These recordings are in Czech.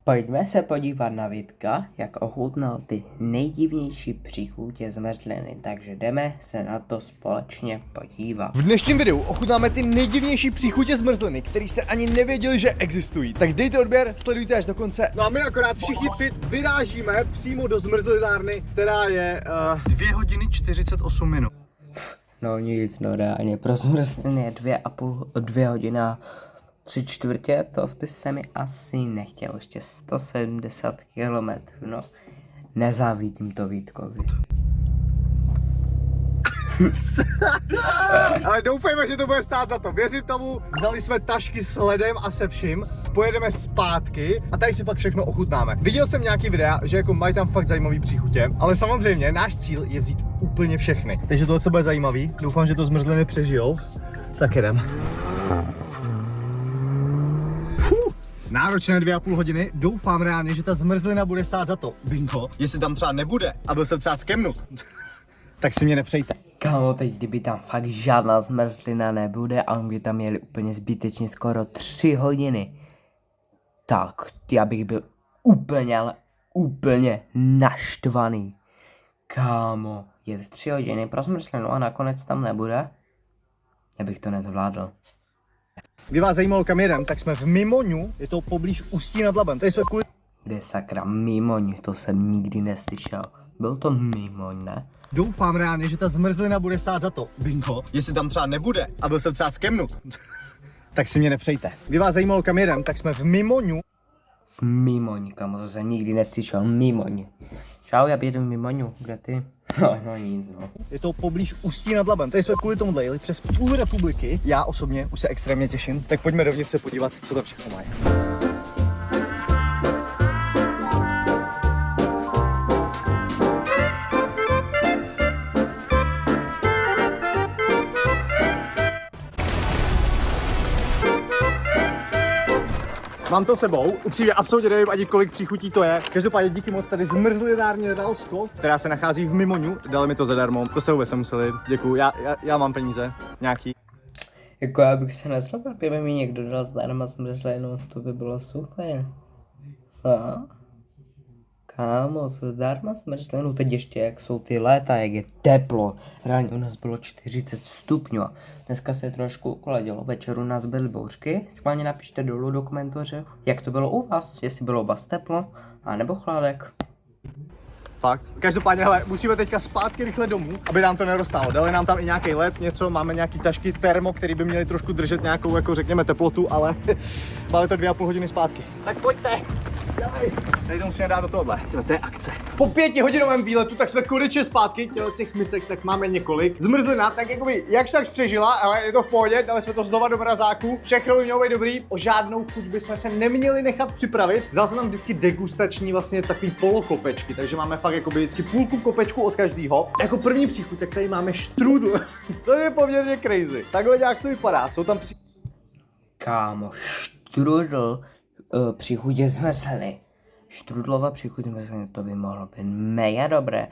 Pojďme se podívat na Vítka, jak ochutnal ty nejdivnější příchutě zmrzliny, takže jdeme se na to společně podívat. V dnešním videu ochutnáme ty nejdivnější příchutě zmrzliny, které jste ani nevěděli, že existují. Tak dejte odběr, sledujte až do konce. No a my akorát všichni tři vyrážíme přímo do zmrzlinárny, která je 2 hodiny 48 minut. No nic, no reálně, pro zmrzliny je 2 hodiny 3/4, to by se mi asi nechtělo, ještě 170 km, no, nezávidím to Vítkovi. Ale doufejme, že to bude stát za to. Věřím tomu, vzali jsme tašky s ledem a se vším, pojedeme zpátky a tady si pak všechno ochutnáme. Viděl jsem nějaký videa, že jako mají tam fakt zajímavý příchutě, ale samozřejmě náš cíl je vzít úplně všechny. Takže tohle se bude zajímavý, doufám, že to zmrzliny přežijou. Tak jedem. Náročné 2,5 hodiny, doufám reálně, že ta zmrzlina bude stát za to. Bingo, jestli tam třeba nebude a byl jsem třeba skemnut, tak si mě nepřejte. Kámo, teď kdyby tam fakt žádná zmrzlina nebude a by tam jeli úplně zbytečně skoro 3 hodiny, tak já bych byl úplně, ale úplně naštvaný. Kámo, je 3 hodiny pro zmrzlinu a nakonec tam nebude? Já bych to nezvládl. Kdyby vás zajímalo, kam jedem, tak jsme v Mimoňu, je to poblíž Ústí nad Labem. Tady jsme kvůli... Kde sakra Mimoň, to jsem nikdy neslyšel. Byl to Mimoň, ne? Doufám reálně, že ta zmrzlina bude stát za to. Bingo, jestli tam třeba nebude a byl jsem třeba skemnut, tak si mě nepřejte. Kdyby vás zajímalo, kam jedem, tak jsme v Mimoňu. V Mimoň, kamo, to jsem nikdy neslyšel, Mimoň. Čau, já jedu v Mimoňu, kde ty? No nic, no. Je to poblíž Ústí nad Labem. Tady jsme kvůli tomuhle jeli přes půl republiky. Já osobně už se extrémně těším, tak pojďme dovnitř se podívat, co to všechno mají. Mám to sebou, upřímně absolutně nevím ani kolik příchutí to je. Každopádně díky moc tady zmrzlinárně Ralsko, která se nachází v Mimoňu, dali mi to zadarmo, to jste vůbec nemuseli, děkuju, já mám peníze, nějaký. Jako já bych se nezlobil, kdyby mi někdo dal zdarma zmrzlinu, to by bylo super. A? Kámo, zdarma zmrzlinu, teď ještě jak jsou ty léta, jak je teplo. Reálně u nás bylo 40 stupňů. Dneska se trošku ukoladilo, večer u nás byly bouřky. Schválně napište dolů do komentáře, jak to bylo u vás, jestli bylo u vás teplo, anebo chladek. Fakt. Každopádně, hele, musíme teďka zpátky rychle domů, aby nám to neroztálo. Dali nám tam i nějaký led, něco, máme nějaký tašky termo, který by měly trošku držet nějakou, jako řekněme, teplotu, ale máme to 2,5 hodiny zpátky. Tak pojďte! Tady to musíme dát do tohohle. To je akce. Po 5hodinovém výletu tak jsme konečně zpátky, těch misek tak máme několik. Zmrzlina, tak jakoby jakž tak přežila, ale je to v pohodě, dali jsme to znova do mrazáku. Všechno by mělo být dobrý, o žádnou chuť bychom se neměli nechat připravit. Vzal jsem tam vždycky degustační vlastně takový polokopečky, takže máme fakt jakoby vždycky půlku kopečku od každého. Jako první příchuť, tak tady máme štrůdl, co je poměrně crazy. Takhle nějak to vypadá, jsou tam Kámo, štrudl příchutě zmrzliny. Štrudlova příchuť zmrzliny, to by mohlo být mega dobré.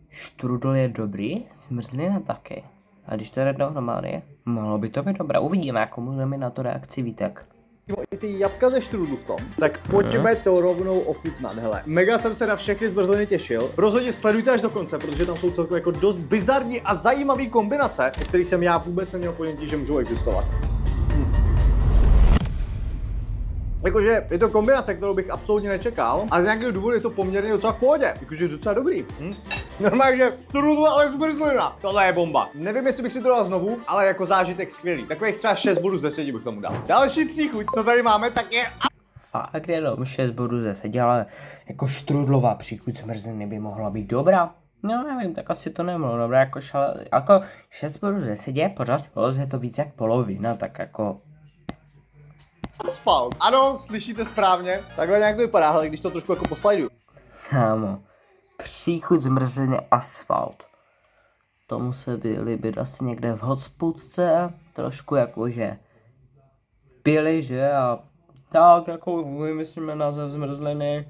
Štrudl je dobrý, zmrzlina taky. A když to jde dohromady, mohlo by to být dobré. Uvidíme, jako můžeme na to reakci Vítek. i ty jabka ze štrudlu v tom, tak pojďme to rovnou ochutnat, hele. Mega jsem se na všechny zmrzliny těšil. Rozhodně sledujte až do konce, protože tam jsou celkově jako dost bizarní a zajímavé kombinace, o kterých jsem já vůbec neměl ponětí, že můžou existovat. Jakože je to kombinace, kterou bych absolutně nečekal, a z nějakého důvodu je to poměrně docela v pohodě, jakože je docela dobrý. Normálně, že strudl, ale zmrzlina. Tohle je bomba. Nevím, jestli bych si to dal znovu, ale jako zážitek skvělý. Takových třeba 6 bodů z 10 bych tomu dal. Další příchuť, co tady máme, tak je... Fakt jenom 6 bodů z 10, ale jako štrudlová příchuť zmrzliny by mohla být dobrá. No nevím, tak asi to nemohlo dobré, jako 6 bodů z 10 je pořád, je to víc jak polovina, tak jako... Asfalt. Ano, slyšíte správně. Takhle nějak to vypadá, ale když to trošku jako poslajduju. Kámo, příchuť zmrzliny asfalt. Tomu se by líbit asi někde v hospůdce, trošku jakože pili, že, a tak jako vymyslíme název zmrzliny.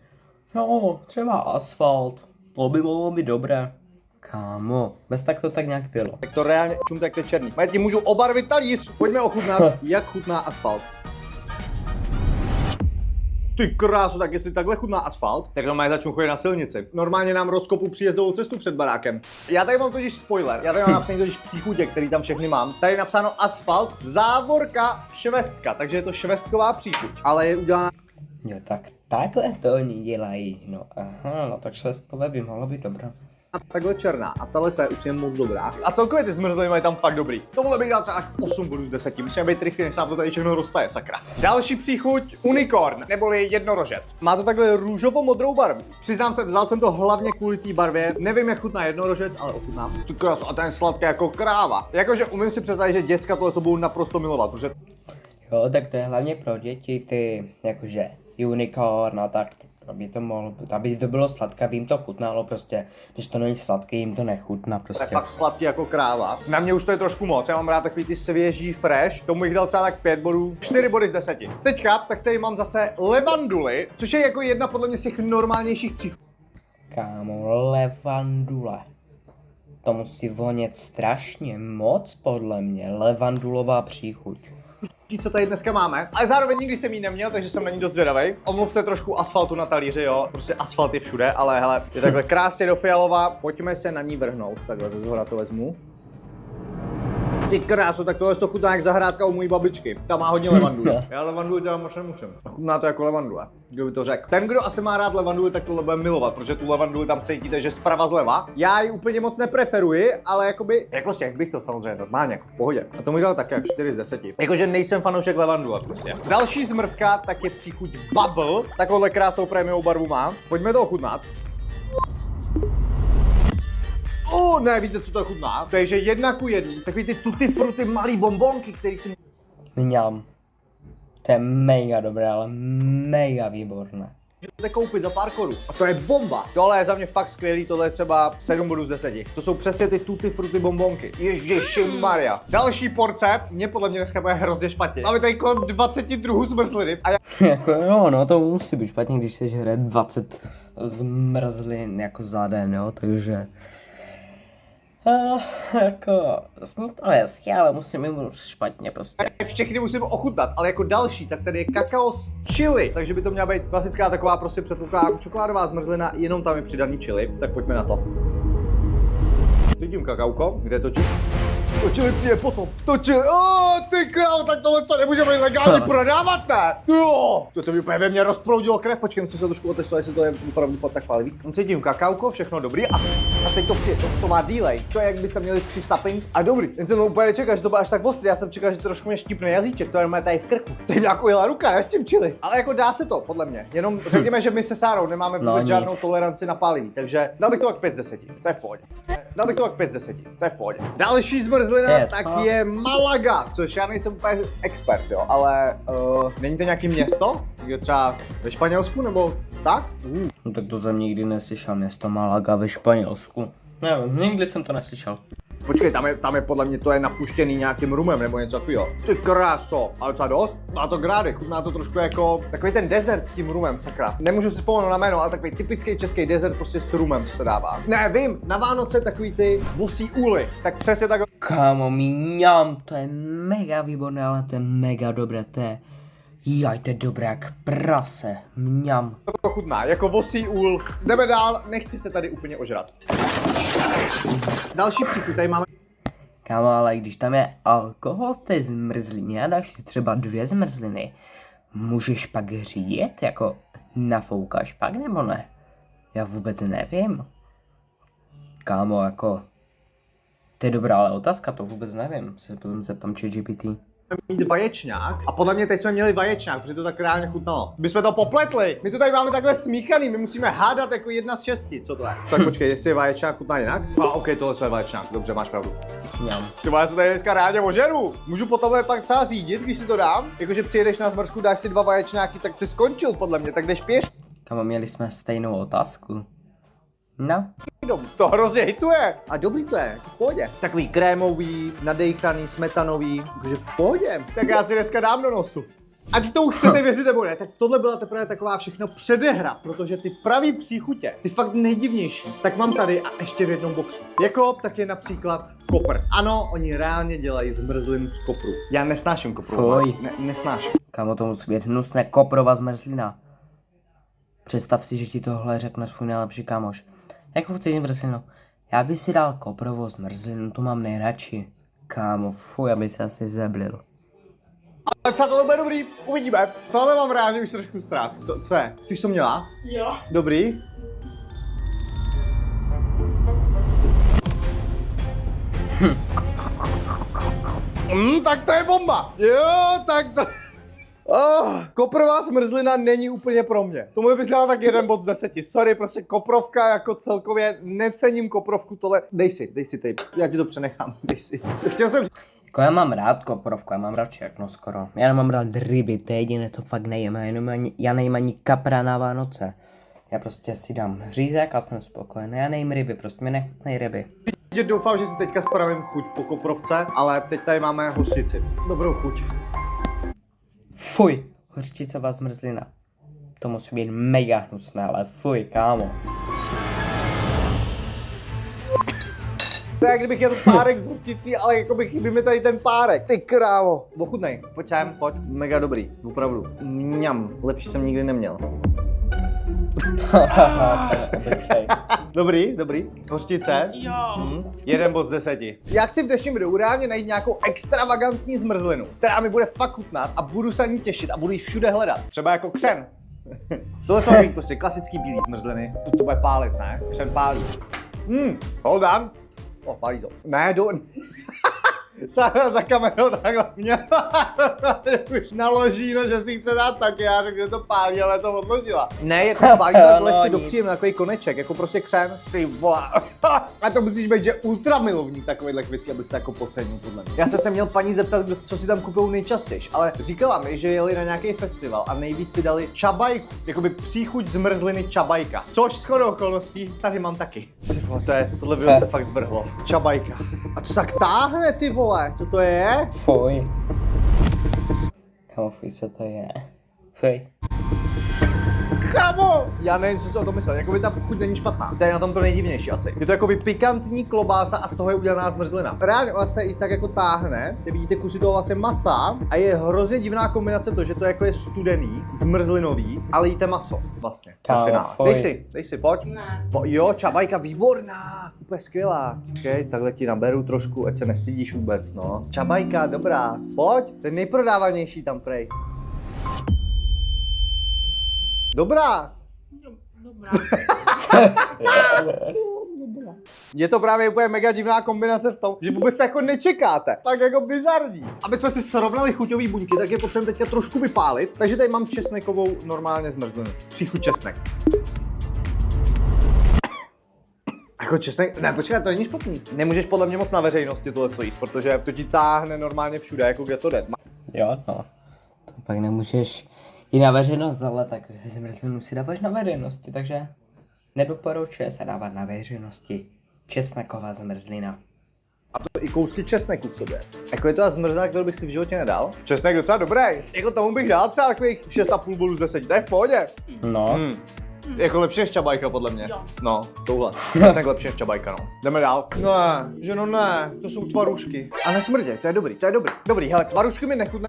No, třeba asfalt, to by mohlo být dobré. Kámo, bez tak to tak nějak bylo. Tak to reálně čum, tak to je černý. Já ti můžu obarvit talíř. Pojďme ochutnat, jak chutná asfalt. Ty krásu, tak jestli takhle chutná asfalt, tak normálně začnu chodit na silnici. Normálně nám rozkopu příjezdovou cestu před barákem. Já tady mám totiž spoiler, já tady mám napsaný totiž příchutě, který tam všechny mám. Tady je napsáno asfalt, závorka, švestka, takže je to švestková příchuť, ale je udělaná Jo, tak takhle to oni dělají. No aha, no tak švestkové by mohlo být dobré. takhle černá a ta lesa je úplně moc dobrá. A celkově ty zmrzliny mají tam fakt dobrý. Tohle bych dal třeba 8 bodů z 10. Musíme být rychlý, než se nám to tady všechno roztaje, sakra. Další příchuť, unicorn, neboli jednorožec. Má to takhle růžovo-modrou barvu. Přiznám se, vzal jsem to hlavně kvůli té barvě. Nevím, jak chutná jednorožec, ale ochutnám. Tu krásu, a ten sladký jako kráva. Jakože umím si představit, že děcka tohle budou naprosto milovat, protože Jo, tak to je hlavně pro děti, ty, jakože unicorn a tak, aby to mohlo, aby to bylo sladké, aby jim to chutnalo prostě, když to není sladké, jim to nechutná to prostě. je fakt sladký jako kráva. Na mě už to je trošku moc, já mám rád takový ty svěží fresh, tomu bych dal třeba tak 5 bodů, 4 body z 10. Teďka, tak tady mám zase levanduly, což je jako jedna podle mě z těch normálnějších příchutí. Kámo, levandule. To musí vonět strašně moc podle mě, levandulová příchuť. Co tady dneska máme, ale zároveň nikdy jsem ji neměl, takže jsem na ní dost zvědavej. Omluvte trošku asfaltu na talíři, jo, prostě asfalt je všude, ale hele, je takhle krásně do fialova, pojďme se na ní vrhnout, takhle ze zhora to vezmu. Ty krásu, tak tohle to chutná jak zahrádka u mojí babičky. Ta má hodně levandule. Já levandule dělám moc nemusím. A chutná to jako levandule. Kdo by to řekl? Ten, kdo asi má rád levandule, tak tohle bude milovat, protože tu levanduli tam cítíte, že zprava zleva. Já ji úplně moc nepreferuji, ale jakoby, jako jak bych to samozřejmě normálně, jako v pohodě. A to mi dal tak jak 4 z 10. Jakože nejsem fanoušek levandule prostě. Další zmrzka, tak je příchuť bubble. Takovouhle krásnou prémiovou barvu má. Pojďme to ochutnat. Ne, víte, co to chutná? Takže 1:1, takový ty tutti frutti malý bonbonky, kterých si Mňam. To je mega dobré, ale mega výborné. můžete koupit za pár korun. A to je bomba. Tohle je za mě fakt skvělý, tohle je třeba 7 bodů z 10. To jsou přesně ty tutti frutti bonbonky. Ježišimaria. Další porce, mě podle mě dneska bude hrozně špatně. Máme tady kolem 20 druhů zmrzliny a já Jako jo, no to musí být špatně, když se žere 20 zmrzlin jako za den, jo, takže... jako, zní to hezky, ale musím jim špatně prostě. všechny musím ochutnat, ale jako další, tak tady je kakao s chili. Takže by to měla být klasická taková prostě předpokládám čokoládová zmrzlina, jenom tam je přidaný chili. Tak pojďme na to. Vidím kakauko, kde je to chili? To chili přijde potom. To chili, ty krávo, tak tohle co nemůžeme legálně prodávat, ne? Jo, to by úplně ve mně rozproudilo krev, počkej, musím se trošku otestovat, jestli to je opravdu tak palivý. Cítím kakauko, všechno dobrý a teď to přijde, to má delay, to je jak by se měli 3 stuffing a dobrý. Jen jsem úplně nečekal, že to bude až tak ostrý, já jsem čekal, že trošku mě štípne jazyček, to je má tady v krku. To je nějakou jela ruka, ne s tím chili. Ale jako dá se to, podle mě, jenom řekněme, že my se Sárou nemáme vůbec žádnou toleranci na pálivý, takže dal bych to tak 5 z 10, to je v pohodě. Dal bych to tak 5 z 10, to je v pohodě. Další zmrzlina, tak je Malaga, což já nejsem úplně expert, jo, ale není to nějaký město? Je třeba ve Španělsku nebo tak? No tak to jsem nikdy neslyšel, město Malaga ve Španělsku. Nevím, nikdy jsem to neslyšel. Počkej, tam je podle mě to je napuštěný nějakým rumem nebo něco takového. Ty kráso, ale co dost? Má to grády, chutná to trošku jako takový ten dezert s tím rumem, sakra. Nemůžu si vzpomenout na jméno, ale takový typický český dezert prostě s rumem, co se dává. Ne, vím, na Vánoce takový ty vosí úly, tak přesně tak. Kámo, mňam, to je mega výborné, ale to je mega dobré, to je... Jaj, to je dobré jak prase, mňam. To chutná, jako vosí úl. Jdeme dál, nechci se tady úplně ožrat. Další příchuť, tady máme. Kámo, ale když tam je alkohol v té zmrzlině a dáš si třeba 2 zmrzliny, můžeš pak řídit, jako nafoukáš pak nebo ne? Já vůbec nevím. Kámo, jako... To je dobrá ale otázka, to vůbec nevím, se potom zeptám ChatGPT. Mít vaječňák a podle mě teď jsme měli vaječňák, protože to tak reálně chutnalo. My jsme to popletli, my to tady máme takhle smíchaný, my musíme hádat jako 1 z 6, co to je? Tak počkej, jestli je vaječňák chutná jinak? OK, tohle je vaječňák, dobře, máš pravdu. Mňam. Ty já se tady dneska rádi ožeru. Můžu potom pak třeba řídit, když si to dám? Jakože přijedeš na zmrzku, dáš si 2 vaječňáky, tak jsi skončil podle mě, tak jdeš pěšky. Kámo, měli jsme stejnou otázku. No. To hrozně hituje. A dobrý to je, jako v pohodě. Takový krémový, nadejchaný, smetanový, jakože v pohodě. Tak já si dneska dám do nosu. Ať tomu chcete věřit nebo ne, tak tohle byla teprve taková všechno předehra, protože ty pravý příchutě, ty fakt nejdivnější, tak mám tady a ještě v jednom boxu. Jako tak je například kopr. Ano, oni reálně dělají zmrzlinu z kopru. Já nesnáším kopru. Fuj. Nesnáším. Kámo, to musí být hnusné koprova zmrzlina. Představ si, že ti tohle řekne tvůj nejlepší kámoš. Jakou chceš zmrzlinu? Já bych si dal koprovou zmrzlinu, tu mám nejradši. Kámo, fuj, aby se asi zeblil. Ale třeba tohle bude dobrý, uvidíme. Tohle mám reálně už trošku strach. Co je? Ty jsi to měla? Jo. Dobrý. Tak to je bomba. Jo, tak to... koprová smrzlina není úplně pro mě. Tomu bys dal tak 1 bod z 10. Sorry, prostě koprovka jako celkově necením koprovku tohle. Dej si tape. Já ti to přenechám, dej si. Chtěl jsem Jako já mám rád koprovku, já mám rád všechno skoro. Já nemám rád ryby, to je jediné, co fakt nejem. Já nejím ani kapra na Vánoce. Já prostě si dám řízek a jsem spokojený. Já nejím ryby, prostě mi nechnej ryby. že doufám, že si teďka spravím chuť po koprovce, ale teď tady máme hořčici. Dobrou chuť. Fuj, hořčicová zmrzlina. To musí být mega hnusné, ale fuj, kámo. To je, jak kdybych jedl párek s hořčicí, ale jako by chybí mi tady ten párek. Ty krávo. Ochutnej. Pojď sem, pojď. Mega dobrý, opravdu. Mňam, lepší jsem nikdy neměl. Dobrý. Hořčice. Jo. 1 bod z 10. Já chci v dnešním videu reálně najít nějakou extravagantní zmrzlinu, která mi bude fakt chutnat a budu se na ní těšit a budu ji všude hledat. Třeba jako křen. Tohle jsou být prostě klasický bílý zmrzliny. To bude pálit, ne? Křen pálí. Hold on. Pálí to. Ne, Sára za kamerou takhle mě už naloží, no, že si chce dát taky, já řekl, že to pálí, ale to odložila. Ne, jako pálí tak lehce dopřijím na takový koneček, jako prostě křen, ty vole. A to musíš být, že ultra milovník takových věcí, abys to jako podcenil podle mě. Já jsem se měl paní zeptat, co si tam kupují nejčastěji, ale říkala mi, že jeli na nějaký festival a nejvíc si dali čabajku, jakoby příchuť zmrzliny čabajka. Což shodou okolností tady mám taky. Ty vole, tohle video se fakt zvrhlo. Čabajka. A to se tak táhne, ty vole. Co to je? Fuj. Kámo, fuj, co to je? Fuj. Kámo! Já nevím, co si o tom myslel, jakoby ta chuť není špatná. To je na tom to nejdivnější asi. Je to jakoby pikantní klobása a z toho je udělaná zmrzlina. Reálně ona se i tak jako táhne, ty vidíte kusy toho vlastně masa a je hrozně divná kombinace to, že to jako je studený, zmrzlinový, ale jíte maso vlastně. Kámo, finále. fuj. Dej si, pojď. Ne. Jo, čabajka, výborná, úplně skvělá. Okay, takhle ti naberu trošku, ať se nestydíš vůbec, no. Čabajka, dobrá, pojď, to je nejprodávanější tam prej. Dobrá. Dobrá. Je to právě úplně mega divná kombinace v tom, že vůbec se jako nečekáte. Tak jako bizarní. Aby jsme si srovnali chuťové buňky, tak je potřeba teďka trošku vypálit. Takže tady mám česnekovou normálně zmrzlinu. Příchuť česnek. Jako česnek, ne, počkej, to není špatný. Nemůžeš podle mě moc na veřejnosti tohle jíst, protože to ti táhne normálně všude, jako kde to jde. Jo, no. To pak nemůžeš i na veřejnost, ale tak zmrzlinu si dáváš na veřejnosti, takže nedoporučuje se dávat na veřejnosti česneková zmrzlina. A to i kousky česneku v sobě. Jako je to ta zmrzlina, kterou bych si v životě nedal. Česnek docela dobrý. Jako tomu bych dal třeba takových 6,5 bodů z 10. To je v pohodě. No. Jako lepší než čabajka, podle mě. Jo. No, souhlas. Česnek lepší než čabajka, no. Jdeme dál. Ne, že no ne, to jsou tvarušky. A nesmrdě, to je dobrý. Dobrý, hele, tvarušky mi nechutná.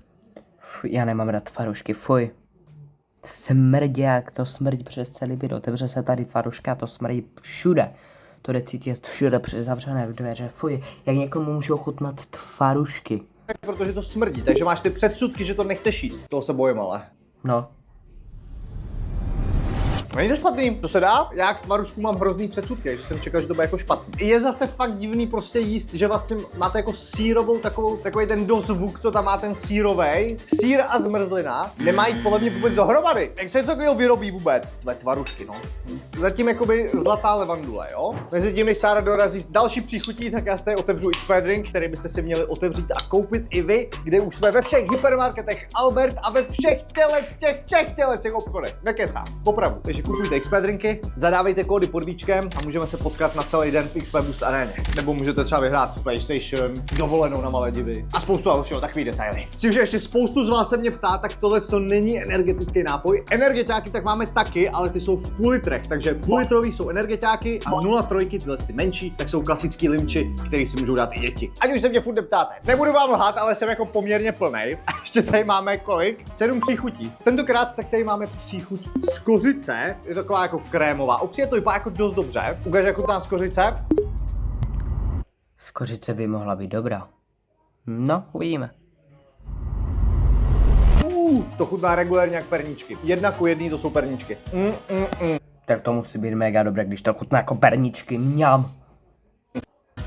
Fuj, já nemám rád tvarušky, fuj. Smrďák, to smrdí přes celý byt, otevře se tady tvaruška, to smrdí všude. To jde cítit všude přes zavřené dveře, fuj, jak někomu můžou chutnat tvarušky. Protože to smrdí, takže máš ty předsudky, že to nechceš jíst. Toho se bojím, ale. No. Není to špatný, to se dá? Já k tvarušku mám hrozný předsudky, že jsem čekal, že to bude jako špatný. Je zase fakt divný prostě jíst, že vlastně máte jako sírovou takový ten dozvuk, to tam má ten sírovej. Sýr a zmrzlina nemají podle mě vůbec dohromady. Jak se něco takového vyrobí vůbec? Tvé tvarušky, no. Zatím jakoby zlatá levandule, jo? Mezi tím, než Sára dorazí s další příchutí, tak já si tady otevřu XP Drink, který byste si měli otevřít a koupit i vy, kde už jsme ve všech hypermarketech Albert a ve všech těch obchodech. Nekecám, opravdu. Takže kupujte XP Drinky, zadávejte kódy pod víčkem a můžeme se potkat na celý den v XP Boost aréně. Nebo můžete třeba vyhrát PlayStation, dovolenou na Maledivy a spoustu dalšího, takový detaily. Tím, že ještě spoustu z vás se mě ptá, tak tohle to není energetický nápoj. Energetiáky tak máme taky, ale ty jsou v půl litrech, takže půl litrový jsou energetiáky a 0,3, tyhle ty menší, tak jsou klasický limči, který si můžou dát i děti. Ať už se mě furt neptáte. Nebudu vám lhát, ale jsem jako poměrně plnej. A ještě tady máme kolik? 7 příchutí. Tentokrát tak tady máme příchuť z kořice. je taková jako krémová. Upřímně to vypadá jako dost dobře. Ukáž, jako ta skořice. Skořice by mohla být dobrá. No, uvidíme. To chutná regulérně jak perníčky. 1:1 to jsou perníčky. Tak to musí být mega dobré, když to chutná jako perničky. Mňam.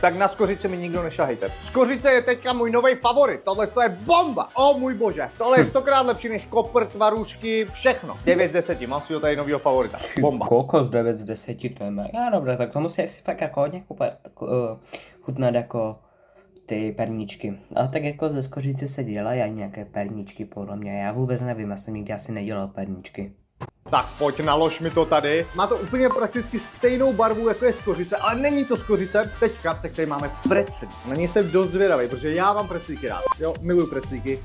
Tak na skořice mi nikdo nešahejte. Skořice je teďka můj nový favorit. Tohle je bomba. O můj bože. Tohle je 100krát lepší než kopr, tvarůžky, všechno. 9 z 10. Mám svýho tady novýho favorita. Bomba. Kokos 9 z 10, to je mega dobré, tak to musí si fakt jako hodně chutnat jako ty perníčky. Ale tak jako ze skořice se dělají i nějaké perníčky podle mě. Já vůbec nevím, já jsem nikdy asi nedělal perníčky. Tak pojď, nalož mi to tady. Má to úplně prakticky stejnou barvu, jako je skořice, ale není to skořice. Teďka, tak tady máme preclík. Na něj jsem dost zvědavý, protože já mám preclíky rád. Jo, miluju preclíky.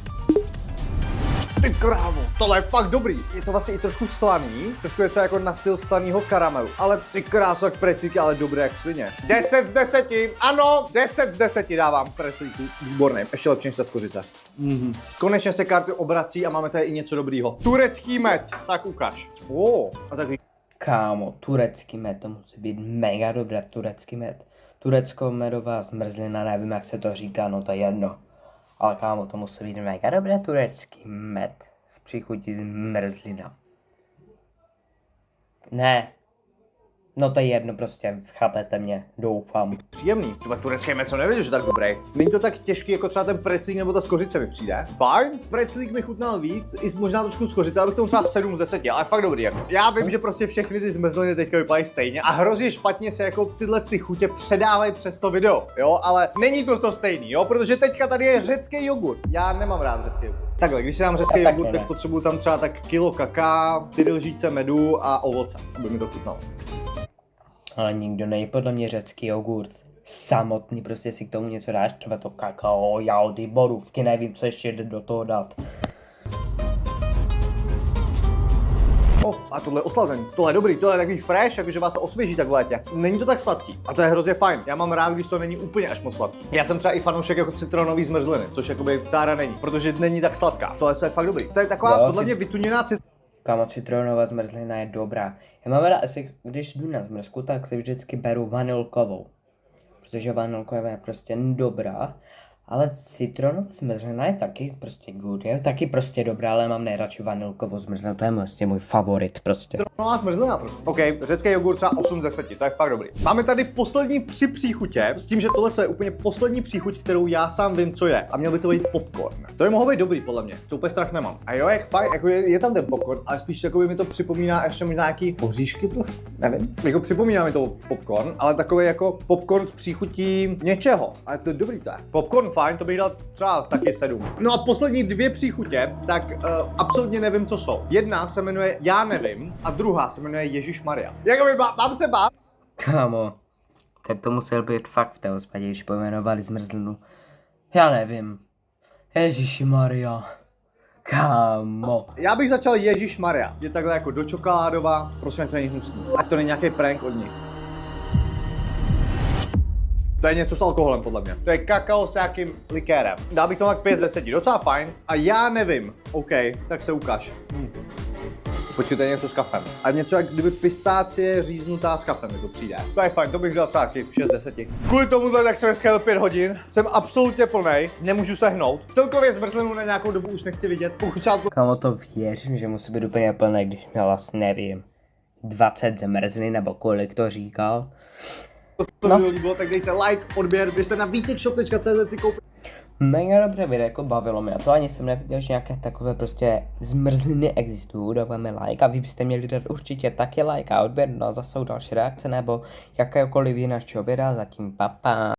Ty krávo, tohle je fakt dobrý. Je to vlastně i trošku slaný, trošku je to jako na styl slaného karamelu. Ale ty kráso, jak preclíky, ale dobré jak svině. 10 z 10, ano, 10 z 10 dávám preclíku. Výborný, ještě lepší než ta skořice. Konečně se karty obrací a máme tady i něco dobrýho. Turecký med, tak ukáž. A tak Kámo, turecký med, to musí být mega dobré, turecký med. Turecko-medová zmrzlina, nevím jak se to říká, no to je jedno. Ale kámo, to musí být mega dobré turecký med s příchutí zmrzlina. Ne. No to je jedno prostě, chápete mě, doufám. příjemný. Tohle turecké med, co nevěděl, že tak dobrý. Není to tak těžký, jako třeba ten preclík nebo ta skořice mi přijde. Fajn, preclík mi chutnal víc, i možná trošku skořice, abych tomu třeba 7 z 10, ale fakt dobrý. Jako. Já vím, že prostě všechny ty zmrzliny teďka vypadají stejně a hrozně špatně se jako tyhle ty chutě předávají přes to video, jo, ale není to stejný, jo, protože teďka tady je řecký jogurt. Já nemám rád řecký jogurt. Takhle, když si dám řecký jogurt, tak potřebuju tam třeba tak kilo kaká, 4 lžíce medu a ovoce, aby mi to chutnalo. Ale nikdo nejí podle mě řecký jogurt. Samotný, prostě si k tomu něco dáš, třeba to kakao, jaudy, borůvky, nevím, co ještě jde do toho dát. A tohle je oslazený, tohle je dobrý, tohle je takový fresh, jakože vás to osvěží tak v létě. Není to tak sladký a to je hrozně fajn. Já mám rád, když to není úplně až moc sladký. Já jsem třeba i fanoušek jako citronový zmrzliny, což jakoby cára není, protože není tak sladká. Tohle je fakt dobrý. To je taková podle mě vytuněná Kámo, citronová zmrzlina je dobrá. Já mám rád, když jdu na zmrzku, tak si vždycky beru vanilkovou. Protože vanilková je prostě dobrá. Ale citronová zmrzlina je taky prostě good, je taky prostě dobrá, ale mám nejradši vanilkovou zmrzlinu, to je vlastně můj favorit prostě. Citronová zmrzlina trošku. OK, řecký jogurt třeba 8 z 10, to je fakt dobrý. Máme tady poslední 3 příchutě, s tím, že tohle je úplně poslední příchuť, kterou já sám vím, co je. A měl by to být popcorn. To by mohlo být dobrý podle mě, to úplně strach nemám. A jo, jak fajn, jako je tam ten popcorn, ale spíš jako by mi to připomíná ještě možná nějaký oříšky trošku, nevím. Jako připomíná mi to popcorn, ale takový jako popcorn s příchutí něčeho. Ale to je dobrý to je. Popcorn fajn, to bych dal třeba taky 7. No a poslední 2 příchutě, tak absolutně nevím, co jsou. Jedna se jmenuje Já nevím a druhá se jmenuje Ježišmarja. Jakoby mám se bát. Kámo, tak to musel být fakt v té hospodě, když pojmenovali zmrzlinu. Já nevím. Ježišmarja. Kámo. Já bych začal Ježišmarja. Je takhle jako do čokoládová, prosím, ať to není hnusný. Ať to není nějaký prank od nich. To je něco s alkoholem podle mě. To je kakao s nějakým likérem. Dal bych to tak 5 z 10, docela fajn. A já nevím. OK, tak se ukáž. Počkej, to je něco s kafem. A něco jak kdyby pistácie říznutá s kafem mi to přijde. To je fajn, to bych dal třeba 6 z 10. Kvůli tomu tak jsem dneska 5 hodin. Jsem absolutně plnej, nemůžu se hnout. Celkově zmrzlinu na nějakou dobu už nechci vidět. Pokud třeba to... Kámo, to věřím, že musí být úplně plné, když měl vlastně nevím 20 zmrzlin nebo kolik to říkal. To video líbilo, tak dejte like, odběr, běžte na vítekshop.cz si koupit. Mega dobré video, jako bavilo mě. A to ani jsem neviděl, že nějaké takové prostě zmrzliny existují. Dáváme like a vy byste měli dát určitě taky like a odběr. No a zase další reakce nebo jakékoliv jiného videa. Zatím papa.